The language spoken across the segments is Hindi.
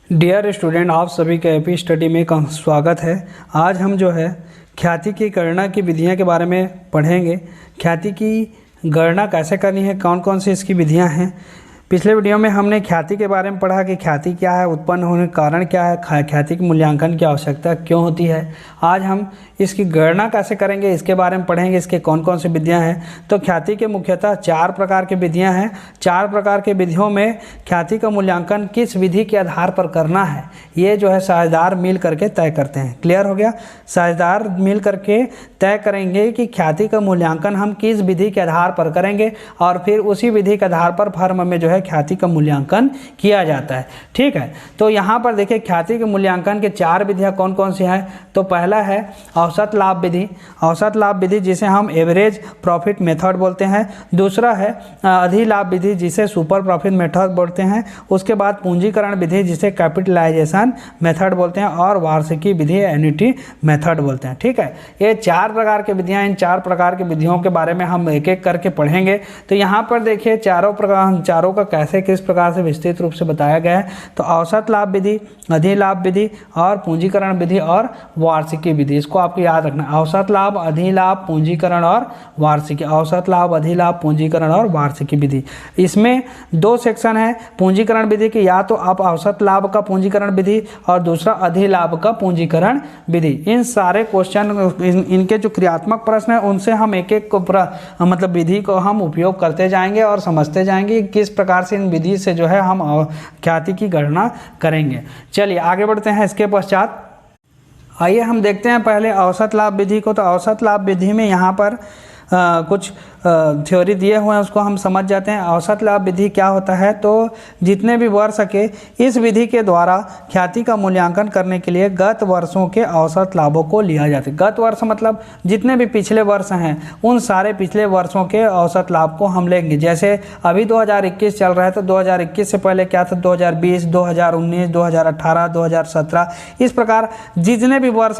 डियर स्टूडेंट, आप सभी का एपी स्टडी में स्वागत है। आज हम जो है ख्याति की गणना की विधियां के बारे में पढ़ेंगे। ख्याति की गणना कैसे करनी है, कौन कौन सी इसकी विधियां हैं। पिछले वीडियो में हमने ख्याति के बारे में पढ़ा कि ख्याति क्या है, उत्पन्न होने का कारण क्या है, ख्याति के मूल्यांकन की आवश्यकता क्यों होती है। आज हम इसकी गणना कैसे करेंगे इसके बारे में पढ़ेंगे, इसके कौन कौन सी विधियां हैं। तो ख्याति के मुख्यतः 4 प्रकार की विधियां हैं। 4 प्रकार के विधियों में ख्याति का मूल्यांकन किस विधि के आधार पर करना है, ये जो है साझेदार मिल करके तय करते हैं। क्लियर हो गया। साझेदार मिल करके तय करेंगे कि ख्याति का मूल्यांकन हम किस विधि के आधार पर करेंगे और फिर उसी विधि के आधार पर फर्म में जो है ख्याति का मूल्यांकन किया जाता है। ठीक है, तो यहाँ पर देखिए ख्याति के मूल्यांकन के 4 विधियाँ कौन कौन सी हैं। तो पहला है औसत लाभ विधि। औसत लाभ विधि जिसे हम एवरेज प्रॉफिट मेथड बोलते हैं। दूसरा है अधिलाभ विधि जिसे सुपर प्रॉफिट मेथड बोलते हैं। उसके बाद पूंजीकरण विधि जिसे कैपिटलाइजेशन मेथड बोलते हैं और वार्षिकी विधि एन्युटी मेथड बोलते हैं। ठीक है, ये 4 प्रकार की विधियाँ। इन 4 प्रकार की विधियों के बारे में हम एक एक करके पढ़ेंगे। तो यहाँ पर देखिए चारों का कैसे किस प्रकार से विस्तृत रूप से बताया गया है। तो औसत लाभ विधि, अधिलाभ विधि और पूंजीकरण विधि और वार्षिकी विधि, इसको आपको याद रखना। औसत लाभ, अधिलाभ, पूंजीकरण और वार्षिकी। औसत लाभ, अधिलाभ, पूंजीकरण और वार्षिकी विधि। इसमें 2 सेक्शन है पूंजीकरण विधि की। या तो आप औसत लाभ का पूंजीकरण विधि और दूसरा अधिलाभ का पूंजीकरण विधि। इन सारे क्वेश्चन, इनके जो क्रियात्मक प्रश्न है उनसे हम एक एक मतलब विधि को हम उपयोग करते जाएंगे और समझते जाएंगे किस प्रकार से इन विधि से जो है हम ख्याति की गणना करेंगे। चलिए आगे बढ़ते हैं। इसके पश्चात आइए हम देखते हैं पहले औसत लाभ विधि को। तो औसत लाभ विधि में यहाँ पर कुछ थ्योरी दिए हुए हैं, उसको हम समझ जाते हैं। औसत लाभ विधि क्या होता है, तो जितने भी वर्ष के इस विधि के द्वारा ख्याति का मूल्यांकन करने के लिए गत वर्षों के औसत लाभों को लिया जाता है। गत वर्ष मतलब जितने भी पिछले वर्ष हैं उन सारे पिछले वर्षों के औसत लाभ को हम लेंगे। जैसे अभी 2021 चल रहा है तो 2021 से पहले क्या था, 2020, 2019, 2018, 2017, इस प्रकार जितने भी वर्ष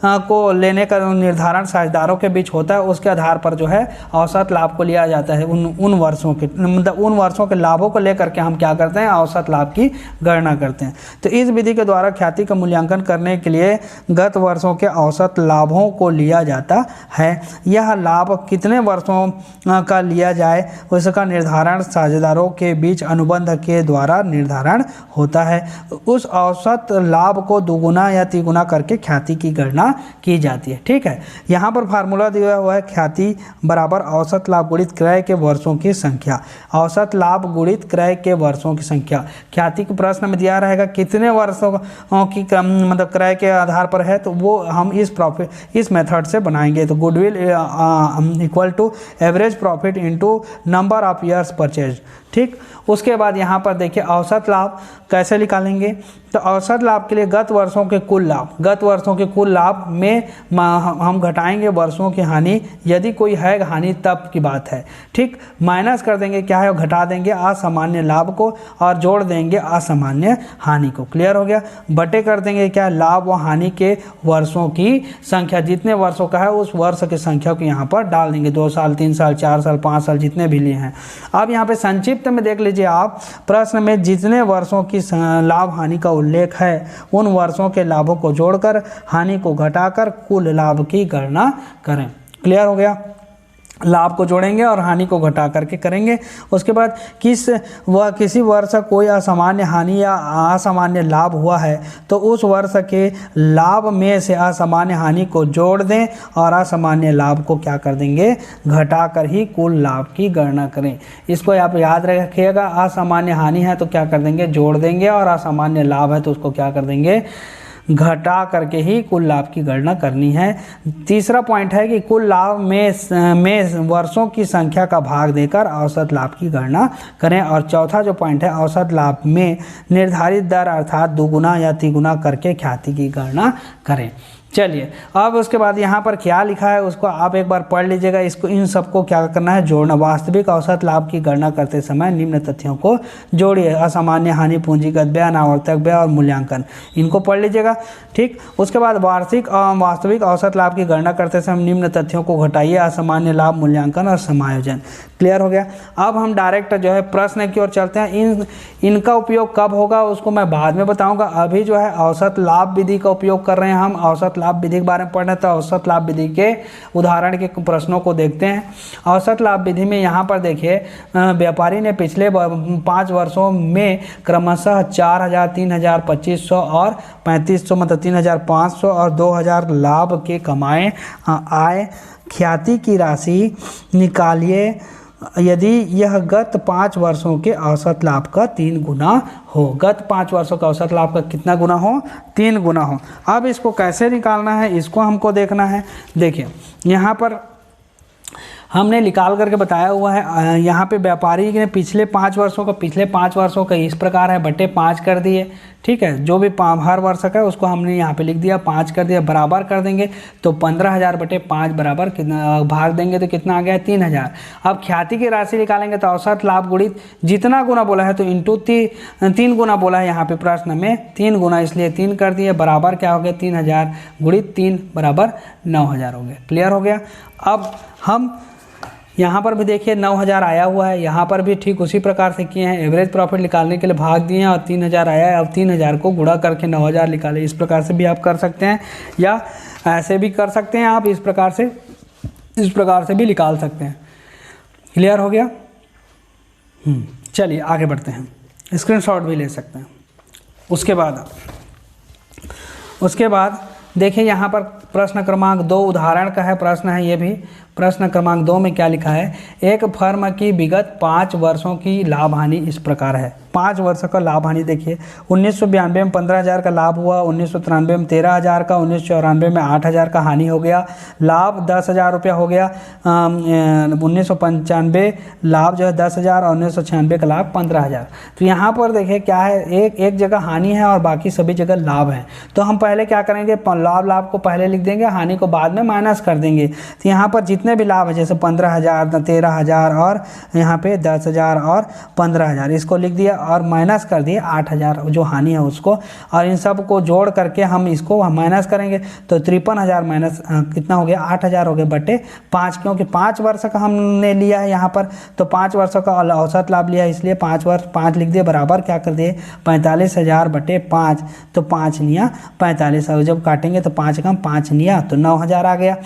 को लेने का निर्धारण साझेदारों के बीच होता है उसके आधार पर जो है औसत लाभ को लिया जाता है। उन वर्षों के मतलब उन वर्षों के लाभों को लेकर के हम क्या करते हैं, औसत लाभ की गणना करते हैं। तो इस विधि के द्वारा ख्याति का मूल्यांकन करने के लिए गत वर्षों के औसत लाभों को लिया जाता है। यह लाभ कितने वर्षों का लिया जाए उसका निर्धारण साझेदारों के बीच अनुबंध के द्वारा निर्धारण होता है। उस औसत लाभ को दोगुना या तिगुना करके ख्याति की गणना की जाती है। ठीक है, यहाँ पर फार्मूला दिया हुआ है ख्याति बराबर औसत लाभ गुणित क्रय के वर्षों की संख्या। औसत लाभ गुणित क्रय के वर्षों की संख्या ख्याति के प्रश्न में दिया रहेगा कितने वर्षों की मतलब क्रय के आधार पर है, तो वो हम इस मेथड से बनाएंगे। तो goodwill equal to average profit into number of years purchase. ठीक, उसके बाद यहाँ पर देखिए औसत लाभ कैसे निकालेंगे। तो औसत लाभ के लिए गत वर्षों के कुल लाभ में हम घटाएंगे वर्षों की हानि, यदि कोई है हानि तब की बात है। ठीक, माइनस कर देंगे क्या है, घटा देंगे असामान्य लाभ को और जोड़ देंगे असामान्य हानि को। क्लियर हो गया। बटे कर देंगे क्या, लाभ व हानि के वर्षों की संख्या, जितने वर्षों का है उस वर्ष की संख्या को यहाँ पर डाल देंगे। 2 साल, 3 साल, 4 साल, 5 साल जितने भी लिए हैं। अब यहाँ पे संक्षिप्त में देख लीजिए आप, प्रश्न में जितने वर्षों की लाभ हानि का उल्लेख है उन वर्षों के लाभों को जोड़कर हानि को घटाकर कुल लाभ की गणना करें। क्लियर हो गया। लाभ को जोड़ेंगे और हानि को घटा करके करेंगे। उसके बाद किसी वर्ष कोई असामान्य हानि या असामान्य लाभ हुआ है तो उस वर्ष के लाभ में से असामान्य हानि को जोड़ दें और असामान्य लाभ को क्या कर देंगे, घटा कर ही कुल लाभ की गणना करें। इसको आप याद रखिएगा। असामान्य हानि है तो क्या कर देंगे, जोड़ देंगे, और असामान्य लाभ है तो उसको क्या कर देंगे, घटा करके ही कुल लाभ की गणना करनी है। तीसरा पॉइंट है कि कुल लाभ में वर्षों की संख्या का भाग देकर औसत लाभ की गणना करें। और चौथा जो पॉइंट है, औसत लाभ में निर्धारित दर अर्थात दोगुना या तिगुना करके ख्याति की गणना करें। चलिए अब उसके बाद यहाँ पर क्या लिखा है उसको आप एक बार पढ़ लीजिएगा। इसको इन सबको क्या करना है, जोड़ना। वास्तविक औसत लाभ की गणना करते समय निम्न तथ्यों को जोड़िए। असामान्य हानि, पूंजीगत व्यय, अनावर्तक व्यय और मूल्यांकन, इनको पढ़ लीजिएगा। ठीक, उसके बाद वास्तविक औसत लाभ की गणना करते समय निम्न तथ्यों को घटाइए। असामान्य लाभ, मूल्यांकन और समायोजन। क्लियर हो गया। अब हम डायरेक्ट जो है प्रश्न की ओर चलते हैं। इनका उपयोग कब होगा उसको मैं बाद में बताऊंगा। अभी जो है औसत लाभ विधि का उपयोग कर रहे हैं हम। औसत लाभ विधि के बारे में पढ़ रहे हैं, तो औसत लाभ विधि के उदाहरण के प्रश्नों को देखते हैं। औसत लाभ विधि में यहाँ पर देखिए, व्यापारी ने पिछले 5 वर्षों में क्रमशः 4,000, 3,000, 2,500 और 3,500 मतलब 3,500 और 2,000 लाभ के कमाए आय। ख्याति की राशि निकालिए यदि यह गत 5 वर्षों के औसत लाभ का 3 गुना हो। गत 5 वर्षों का औसत लाभ का कितना गुना हो, 3 गुना हो। अब इसको कैसे निकालना है, इसको हमको देखना है। देखिए यहाँ पर हमने निकाल करके बताया हुआ है। यहाँ पे व्यापारी ने पिछले 5 वर्षों का इस प्रकार है, बटे 5 कर दिए। ठीक है, जो भी हर वर्ष का है उसको हमने यहाँ पे लिख दिया, 5 कर दिया, बराबर कर देंगे तो 15,000 बटे 5 बराबर कितना, भाग देंगे तो कितना आ गया, 3,000। अब ख्याति की राशि निकालेंगे तो औसत लाभ गुणित जितना गुना बोला है तो इंटू 3 गुना बोला है यहाँ पे प्रश्न में, 3 गुना, इसलिए 3 कर दिए, बराबर क्या हो गया, 3,000 गुणित 3 बराबर 9,000 हो गया। क्लियर हो गया। अब हम यहाँ पर भी देखिए 9,000 आया हुआ है, यहाँ पर भी ठीक उसी प्रकार से किए हैं। एवरेज प्रॉफिट निकालने के लिए भाग दिए हैं और 3,000 आया है। अब 3,000 को गुणा करके 9,000 निकाले। इस प्रकार से भी आप कर सकते हैं या ऐसे भी कर सकते हैं आप, इस प्रकार से भी निकाल सकते हैं। क्लियर हो गया। चलिए आगे बढ़ते हैं, स्क्रीनशॉट भी ले सकते हैं। उसके बाद देखिए यहाँ पर प्रश्न क्रमांक 2 उदाहरण का है प्रश्न है ये भी। प्रश्न क्रमांक 2 में क्या लिखा है, एक फर्म की विगत 5 वर्षों की लाभ हानि इस प्रकार है। 5 वर्षों का लाभ हानि देखिए, 1992 में 15,000 का लाभ हुआ, 1993 में 13,000 का, 1994 में 8,000 का हानि हो गया। लाभ 10,000 रुपया हो गया। 1995 लाभ जो है 10,000 और 1996 का लाभ 15,000। तो यहाँ पर देखिए क्या है, एक जगह हानि है और बाकी सभी जगह लाभ है। तो हम पहले क्या करेंगे, लाभ को पहले लिख देंगे, हानि को बाद में माइनस कर देंगे। तो यहाँ पर जितने भी लाभ है जैसे 15,000, 13,000 और यहाँ पे 10,000 और 15,000, इसको लिख दिया और माइनस कर दिए 8,000 जो हानि है उसको, और इन सब को जोड़ करके हम इसको माइनस करेंगे तो 53,000 माइनस कितना हो गया, 8,000 हो गया बटे 5, क्योंकि 5 वर्ष का हमने लिया है यहाँ पर, तो 5 वर्षों का औसत लाभ लिया है, इसलिए 5 वर्ष 5 लिख दिए, बराबर क्या कर दिए 45,000 बटे 5, तो 5 निया 45, और जब काटेंगे तो 5 कम 5 निया तो 9,000 आ गया।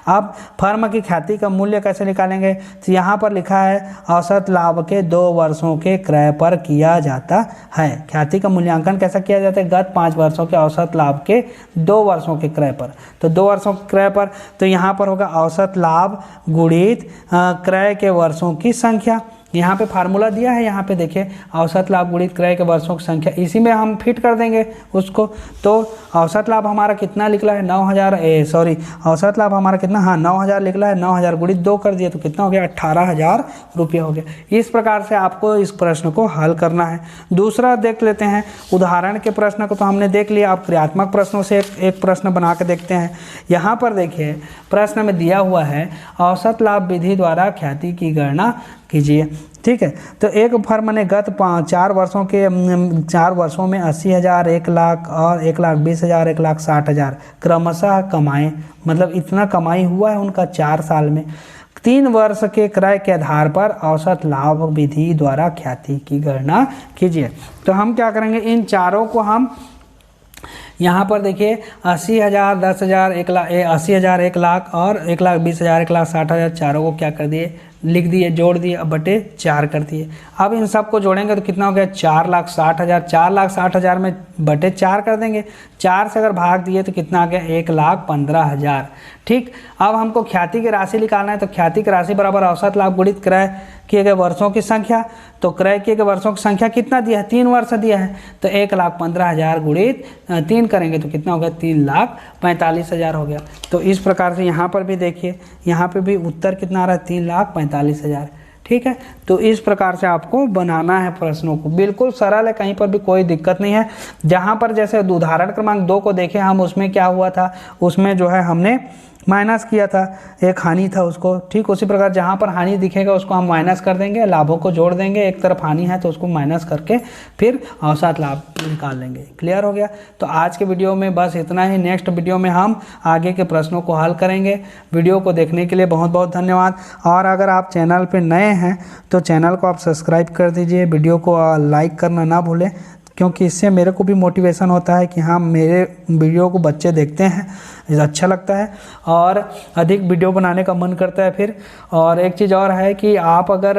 अब फर्म की ख्याति का मूल्य कैसे निकालेंगे, तो यहाँ पर लिखा है औसत लाभ के 2 वर्षों के क्रय पर किया जाता है। ख्याति का मूल्यांकन कैसा किया जाता है, गत 5 वर्षों के औसत लाभ के 2 वर्षों के क्रय पर। तो 2 वर्षों के क्रय पर, तो यहाँ पर होगा औसत लाभ गुणित क्रय के वर्षों की संख्या। यहाँ पे फार्मूला दिया है, यहाँ पे देखिए औसत लाभ गुणित क्रय के वर्षों की संख्या, इसी में हम फिट कर देंगे उसको। तो औसत लाभ हमारा कितना निकला है, 9,000 औसत लाभ हमारा कितना, हाँ 9,000 निकला है। 9,000 गुणित 2 कर दिए तो कितना हो गया, 18,000 रुपये हो गया। इस प्रकार से आपको इस प्रश्न को हल करना है। दूसरा देख लेते हैं, उदाहरण के प्रश्न को तो हमने देख लिया, आप क्रियात्मक प्रश्नों से एक प्रश्न बना के देखते हैं। यहाँ पर देखिए प्रश्न में दिया हुआ है औसत लाभ विधि द्वारा ख्याति की गणना कीजिए। ठीक है, तो एक फर्म ने गत 4 वर्षों में 80,000, 1 लाख और 1,20,000, 1,60,000 क्रमशः कमाए, मतलब इतना कमाई हुआ है उनका 4 साल में। 3 वर्ष के क्रय के आधार पर औसत लाभ विधि द्वारा ख्याति की गणना कीजिए। तो हम क्या करेंगे, इन चारों को हम यहाँ पर देखिए 80,000, 10,000, 80,000, 1 लाख और 1,20,000, 1,60,000 चारों को क्या कर दिए, लिख दिए, जोड़ दिए, अब बटे 4 कर दिए। अब इन सब को जोड़ेंगे तो कितना हो गया, 4,60,000। 4,60,000 में बटे 4 कर देंगे, 4 से अगर भाग दिए तो कितना आ गया, 1,15,000। ठीक, अब हमको ख्याति की राशि निकालना है, तो ख्याति की राशि बराबर औसत लाभ गुणित क्रय किए गए वर्षों की संख्या। तो क्रय किए गए वर्षों की संख्या कितना दिया है, 3 वर्ष दिया है, तो 1,15,000 गुणित 3 करेंगे तो कितना हो गया, 3,45,000 हो गया। तो इस प्रकार से यहाँ पर भी देखिए, यहाँ पे भी उत्तर कितना आ रहा है, 3,45,000। ठीक है। तो इस प्रकार से आपको बनाना है प्रश्नों को, बिल्कुल सरल है, कहीं पर भी कोई दिक्कत नहीं है। जहाँ पर जैसे उदाहरण क्रमांक 2 को देखें हम, उसमें क्या हुआ था, उसमें जो है हमने माइनस किया था, एक हानि था उसको, ठीक। उसी प्रकार जहाँ पर हानि दिखेगा उसको हम माइनस कर देंगे, लाभों को जोड़ देंगे, एक तरफ हानि है तो उसको माइनस करके फिर अवसाद लाभ निकाल लेंगे। क्लियर हो गया। तो आज के वीडियो में बस इतना ही। नेक्स्ट वीडियो में हम आगे के प्रश्नों को हल करेंगे। वीडियो को देखने के लिए बहुत बहुत धन्यवाद। और अगर आप चैनल पर नए हैं तो चैनल को आप सब्सक्राइब कर दीजिए, वीडियो को लाइक करना ना भूलें, क्योंकि इससे मेरे को भी मोटिवेशन होता है कि हाँ, मेरे वीडियो को बच्चे देखते हैं, अच्छा लगता है और अधिक वीडियो बनाने का मन करता है फिर। और एक चीज़ और है कि आप अगर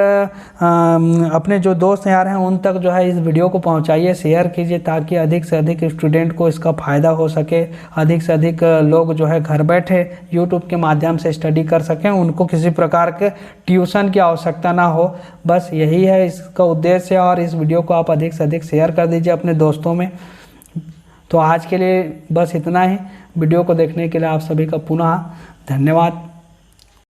अपने जो दोस्त यार हैं उन तक जो है इस वीडियो को पहुंचाइए, शेयर कीजिए, ताकि अधिक से अधिक स्टूडेंट को इसका फ़ायदा हो सके, अधिक से अधिक लोग जो है घर बैठे यूट्यूब के माध्यम से स्टडी कर सकें, उनको किसी प्रकार के ट्यूशन की आवश्यकता ना हो। बस यही है इसका उद्देश्य। और इस वीडियो को आप अधिक से अधिक शेयर कर दीजिए अपने दोस्तों में। तो आज के लिए बस इतना ही। वीडियो को देखने के लिए आप सभी का पुनः धन्यवाद।